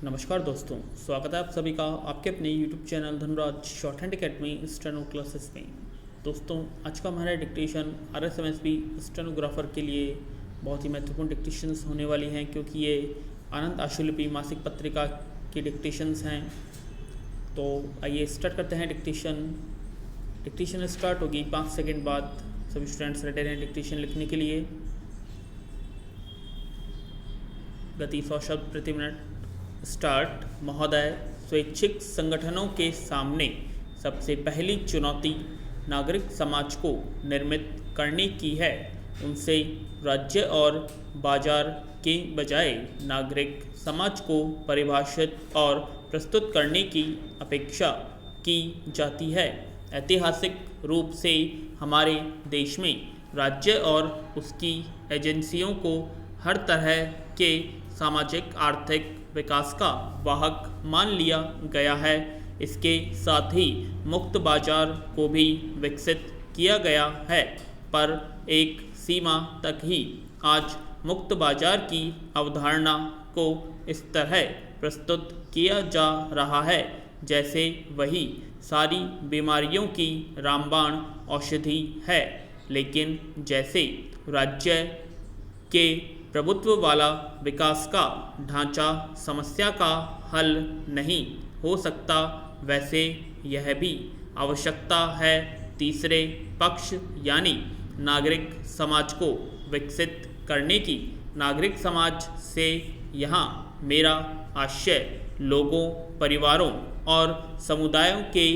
नमस्कार दोस्तों, स्वागत है आप सभी का आपके अपने YouTube channel Dhanuraj short hand academy steno classes में। दोस्तों, आज का हमारा डिक्टेशन RSMSB स्टेनोग्राफर के लिए बहुत ही महत्वपूर्ण डिक्टेशंस होने वाली हैं, क्योंकि ये आनंद आशुलिपि मासिक पत्रिका की डिक्टेशंस हैं। तो आइए स्टार्ट करते हैं डिक्टेशन स्टार्ट होगी 5 सेकेंड बाद। सभी स्टूडेंट्स रेडी रहें डिक्टेशन लिखने के लिए। गति 100 शब्द प्रति मिनट। स्टार्ट। महोदय, स्वैच्छिक संगठनों के सामने सबसे पहली चुनौती नागरिक समाज को निर्मित करने की है। उनसे राज्य और बाजार के बजाय नागरिक समाज को परिभाषित और प्रस्तुत करने की अपेक्षा की जाती है। ऐतिहासिक रूप से हमारे देश में राज्य और उसकी एजेंसियों को हर तरह के सामाजिक आर्थिक विकास का वाहक मान लिया गया है। इसके साथ ही मुक्त बाजार को भी विकसित किया गया है, पर एक सीमा तक ही। आज मुक्त बाजार की अवधारणा को इस तरह प्रस्तुत किया जा रहा है जैसे वही सारी बीमारियों की रामबाण औषधि है, लेकिन जैसे राज्य के प्रभुत्व वाला विकास का ढांचा समस्या का हल नहीं हो सकता, वैसे यह भी आवश्यकता है तीसरे पक्ष यानी नागरिक समाज को विकसित करने की। नागरिक समाज से यहाँ मेरा आशय लोगों, परिवारों और समुदायों के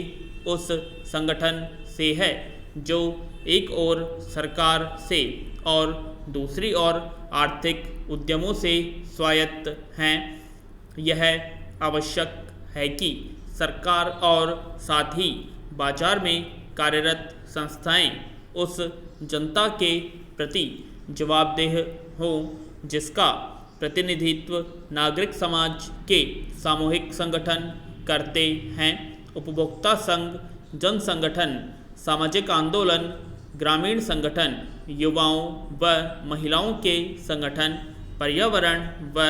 उस संगठन से है जो एक ओर सरकार से और दूसरी ओर आर्थिक उद्यमों से स्वायत्त हैं। यह आवश्यक है कि सरकार और साथ ही बाजार में कार्यरत संस्थाएं उस जनता के प्रति जवाबदेह हों जिसका प्रतिनिधित्व नागरिक समाज के सामूहिक संगठन करते हैं। उपभोक्ता संघ, जन संगठन, सामाजिक आंदोलन, ग्रामीण संगठन, युवाओं व महिलाओं के संगठन, पर्यावरण व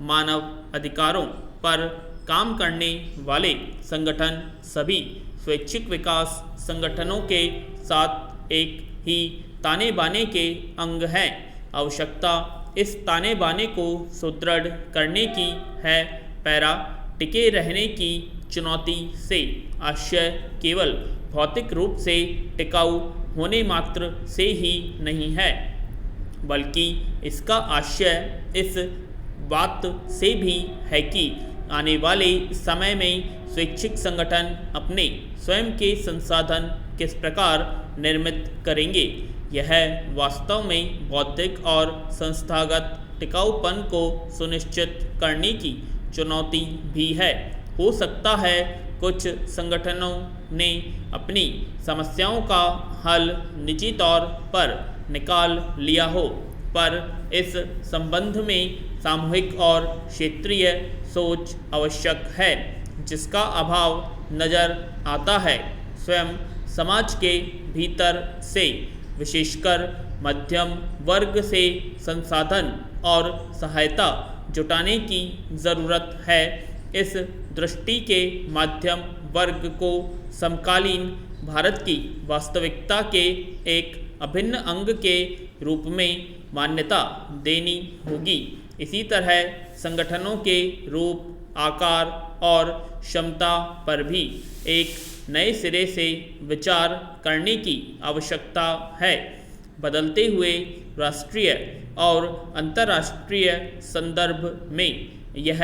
मानव अधिकारों पर काम करने वाले संगठन सभी स्वैच्छिक विकास संगठनों के साथ एक ही ताने बाने के अंग हैं। आवश्यकता इस ताने बाने को सुदृढ़ करने की है। पैरा टिके रहने की चुनौती से आशय केवल भौतिक रूप से टिकाऊ होने मात्र से ही नहीं है, बल्कि इसका आशय इस बात से भी है कि आने वाले समय में स्वैच्छिक संगठन अपने स्वयं के संसाधन किस प्रकार निर्मित करेंगे। यह वास्तव में बौद्धिक और संस्थागत टिकाऊपन को सुनिश्चित करने की चुनौती भी है। हो सकता है कुछ संगठनों ने अपनी समस्याओं का हल निजी तौर पर निकाल लिया हो, पर इस संबंध में सामूहिक और क्षेत्रीय सोच आवश्यक है, जिसका अभाव नज़र आता है। स्वयं समाज के भीतर से, विशेषकर मध्यम वर्ग से संसाधन और सहायता जुटाने की ज़रूरत है। इस दृष्टि के मध्यम वर्ग को समकालीन भारत की वास्तविकता के एक अभिन्न अंग के रूप में मान्यता देनी होगी। इसी तरह संगठनों के रूप, आकार और क्षमता पर भी एक नए सिरे से विचार करने की आवश्यकता है। बदलते हुए राष्ट्रीय और अंतर्राष्ट्रीय संदर्भ में यह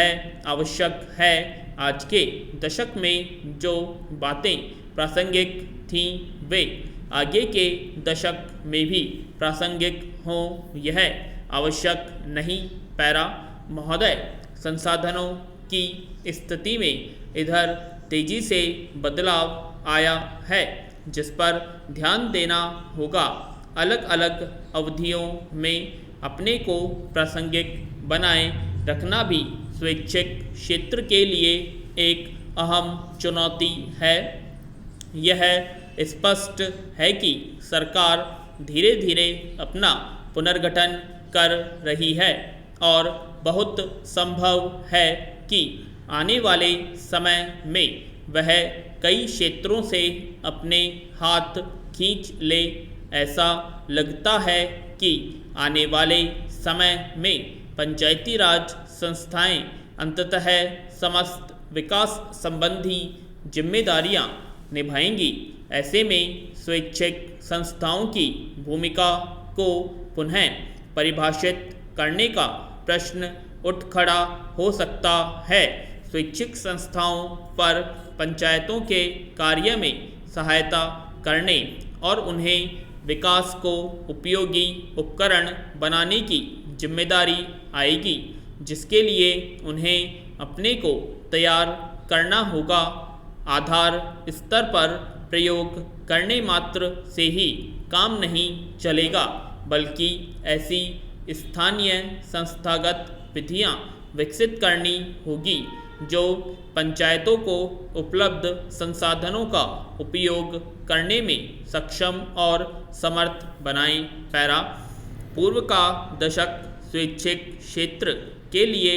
आवश्यक है। आज के दशक में जो बातें प्रासंगिक थीं वे आगे के दशक में भी प्रासंगिक हों, यह आवश्यक नहीं। पैरा। महोदय, संसाधनों की स्थिति में इधर तेजी से बदलाव आया है जिस पर ध्यान देना होगा। अलग अलग अवधियों में अपने को प्रासंगिक बनाए रखना भी स्वैच्छिक क्षेत्र के लिए एक अहम चुनौती है। यह स्पष्ट है कि सरकार धीरे धीरे अपना पुनर्गठन कर रही है और बहुत संभव है कि आने वाले समय में वह कई क्षेत्रों से अपने हाथ खींच ले। ऐसा लगता है कि आने वाले समय में पंचायती राज संस्थाएं अंततः समस्त विकास संबंधी जिम्मेदारियां निभाएंगी। ऐसे में स्वैच्छिक संस्थाओं की भूमिका को पुनः परिभाषित करने का प्रश्न उठ खड़ा हो सकता है। स्वैच्छिक संस्थाओं पर पंचायतों के कार्य में सहायता करने और उन्हें विकास को उपयोगी उपकरण बनाने की जिम्मेदारी आएगी, जिसके लिए उन्हें अपने को तैयार करना होगा। आधार स्तर पर प्रयोग करने मात्र से ही काम नहीं चलेगा, बल्कि ऐसी स्थानीय संस्थागत विधियां विकसित करनी होगी जो पंचायतों को उपलब्ध संसाधनों का उपयोग करने में सक्षम और समर्थ बनाएं। पैरा पूर्व का दशक स्वैच्छिक क्षेत्र के लिए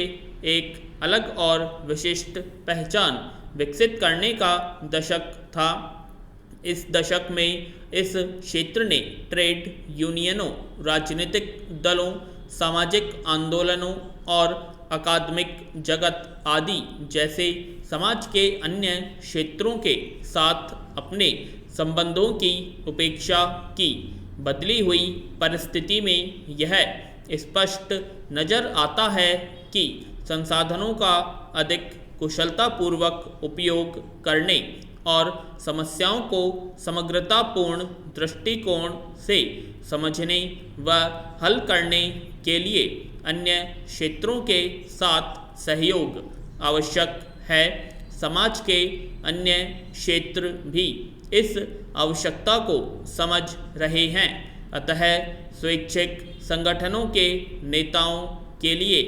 एक अलग और विशिष्ट पहचान विकसित करने का दशक था। इस दशक में इस क्षेत्र ने ट्रेड यूनियनों, राजनीतिक दलों, सामाजिक आंदोलनों और अकादमिक जगत आदि जैसे समाज के अन्य क्षेत्रों के साथ अपने संबंधों की उपेक्षा की। बदली हुई परिस्थिति में यह स्पष्ट नजर आता है कि संसाधनों का अधिक कुशलतापूर्वक उपयोग करने और समस्याओं को समग्रतापूर्ण दृष्टिकोण से समझने व हल करने के लिए अन्य क्षेत्रों के साथ सहयोग आवश्यक है। समाज के अन्य क्षेत्र भी इस आवश्यकता को समझ रहे हैं। अतः स्वैच्छिक संगठनों के नेताओं के लिए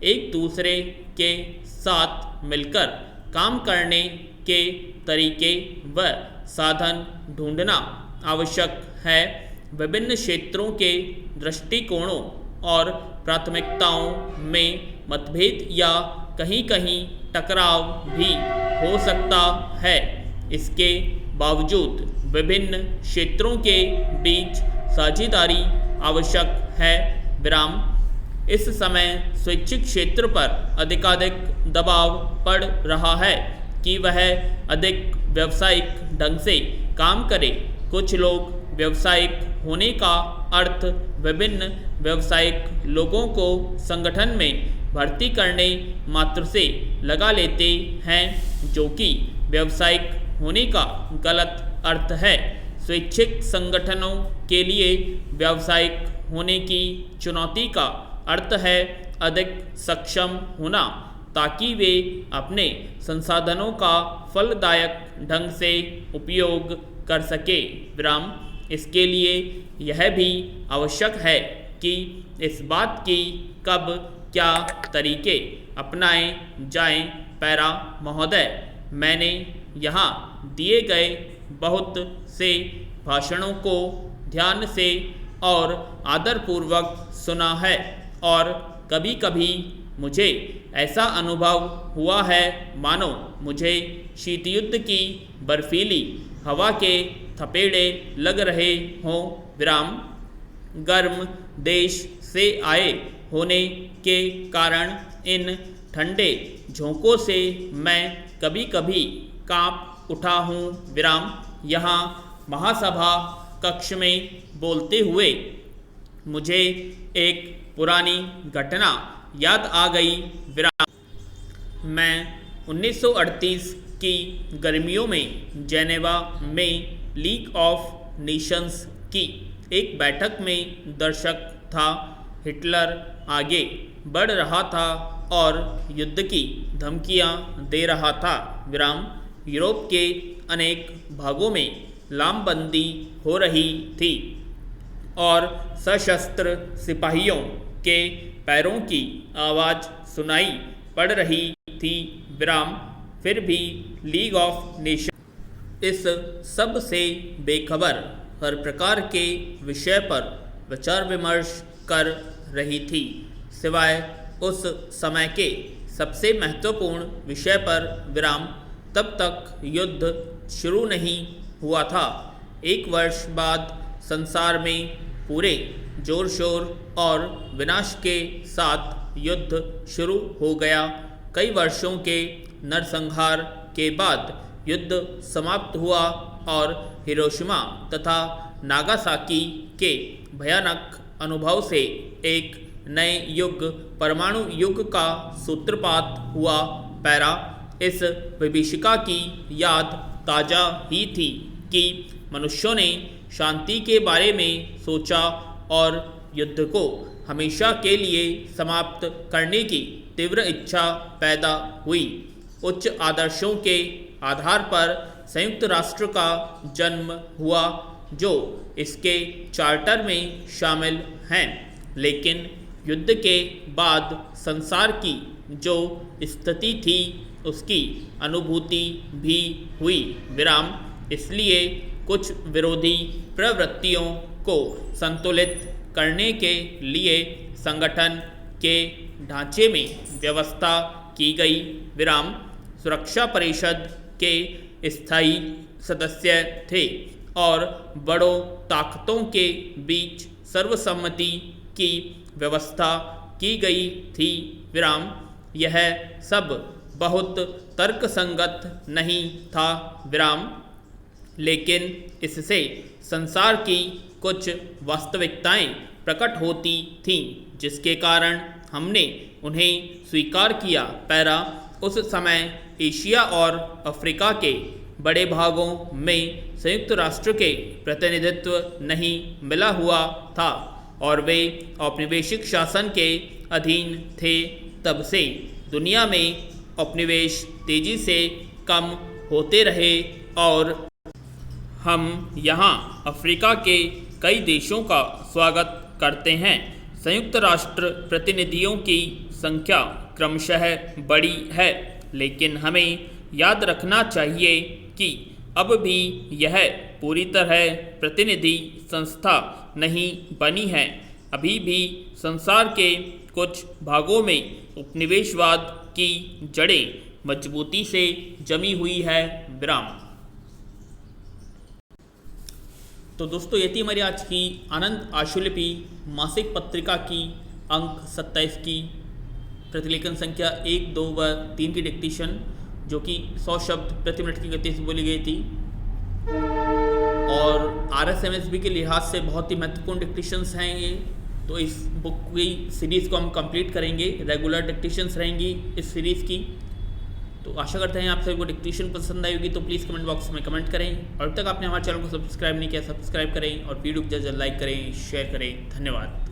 एक दूसरे के साथ मिलकर काम करने के तरीके व साधन ढूंढना आवश्यक है। विभिन्न क्षेत्रों के दृष्टिकोणों और प्राथमिकताओं में मतभेद या कहीं कहीं टकराव भी हो सकता है। इसके बावजूद विभिन्न क्षेत्रों के बीच साझेदारी आवश्यक है। विराम इस समय स्वैच्छिक क्षेत्र पर अधिकाधिक दबाव पड़ रहा है कि वह अधिक व्यावसायिक ढंग से काम करे। कुछ लोग व्यावसायिक होने का अर्थ विभिन्न व्यावसायिक लोगों को संगठन में भर्ती करने मात्र से लगा लेते हैं, जो कि व्यावसायिक होने का गलत अर्थ है। स्वैच्छिक संगठनों के लिए व्यावसायिक होने की चुनौती का अर्थ है अधिक सक्षम होना, ताकि वे अपने संसाधनों का फलदायक ढंग से उपयोग कर सके। विराम इसके लिए यह भी आवश्यक है कि इस बात की कब क्या तरीके अपनाए जाएं। पैरा महोदय, मैंने यहाँ दिए गए बहुत से भाषणों को ध्यान से और आदरपूर्वक सुना है और कभी कभी मुझे ऐसा अनुभव हुआ है मानो मुझे शीतयुद्ध की बर्फीली हवा के थपेड़े लग रहे हों। विराम गर्म देश से आए होने के कारण इन ठंडे झोंकों से मैं कभी कभी कांप उठा हूँ। विराम यहाँ महासभा कक्ष में बोलते हुए मुझे एक पुरानी घटना याद आ गई। विराम मैं 1938 की गर्मियों में जेनेवा में लीग ऑफ नेशंस की एक बैठक में दर्शक था। हिटलर आगे बढ़ रहा था और युद्ध की धमकियां दे रहा था। विराम यूरोप के अनेक भागों में लामबंदी हो रही थी और सशस्त्र सिपाहियों के पैरों की आवाज़ सुनाई पड़ रही थी। विराम फिर भी लीग ऑफ नेशन इस सब से बेखबर हर प्रकार के विषय पर विचार विमर्श कर रही थी, सिवाय उस समय के सबसे महत्वपूर्ण विषय पर विराम। तब तक युद्ध शुरू नहीं हुआ था। 1 वर्ष बाद संसार में पूरे जोर शोर और विनाश के साथ युद्ध शुरू हो गया। कई वर्षों के नरसंहार के बाद युद्ध समाप्त हुआ और हिरोशिमा तथा नागासाकी के भयानक अनुभव से एक नए युग, परमाणु युग का सूत्रपात हुआ। पैरा, इस विभीषिका की याद ताज़ा ही थी कि मनुष्यों ने शांति के बारे में सोचा और युद्ध को हमेशा के लिए समाप्त करने की तीव्र इच्छा पैदा हुई। उच्च आदर्शों के आधार पर संयुक्त राष्ट्र का जन्म हुआ, जो इसके चार्टर में शामिल हैं। लेकिन युद्ध के बाद संसार की जो स्थिति थी उसकी अनुभूति भी हुई। विराम। इसलिए कुछ विरोधी प्रवृत्तियों को संतुलित करने के लिए संगठन के ढांचे में व्यवस्था की गई। विराम। सुरक्षा परिषद के स्थायी सदस्य थे और बड़ों ताकतों के बीच सर्वसम्मति की व्यवस्था की गई थी। विराम। यह सब बहुत तर्कसंगत नहीं था। विराम। लेकिन इससे संसार की कुछ वास्तविकताएं प्रकट होती थीं, जिसके कारण हमने उन्हें स्वीकार किया। पैरा। उस समय एशिया और अफ्रीका के बड़े भागों में संयुक्त राष्ट्र के प्रतिनिधित्व नहीं मिला हुआ था और वे औपनिवेशिक शासन के अधीन थे। तब से दुनिया में उपनिवेश तेजी से कम होते रहे और हम यहाँ अफ्रीका के कई देशों का स्वागत करते हैं। संयुक्त राष्ट्र प्रतिनिधियों की संख्या क्रमशः बढ़ी है, लेकिन हमें याद रखना चाहिए कि अब भी यह पूरी तरह प्रतिनिधि संस्था नहीं बनी है। अभी भी संसार के कुछ भागों में उपनिवेशवाद की जड़ें मजबूती से जमी हुई है। विराम। तो दोस्तों, ये थी हमारी आज की आनंद आशुलिपि मासिक पत्रिका की अंक 27 की प्रतिलेखन संख्या 1, 2 व 3 की डिक्टेशन, जो कि 100 शब्द प्रति मिनट की गति से बोली गई थी और RSMSB के लिहाज से बहुत ही महत्वपूर्ण डिक्टेशंस हैं ये। तो इस बुक की सीरीज़ को हम कंप्लीट करेंगे। रेगुलर डिक्टेशंस रहेंगी इस सीरीज़ की। तो आशा करते हैं आप सभी को डिक्टेशन पसंद आई होगी। तो प्लीज़ कमेंट बॉक्स में कमेंट करें और अब तक आपने हमारे चैनल को सब्सक्राइब नहीं किया, सब्सक्राइब करें और वीडियो को जल्द लाइक करें, शेयर करें। धन्यवाद।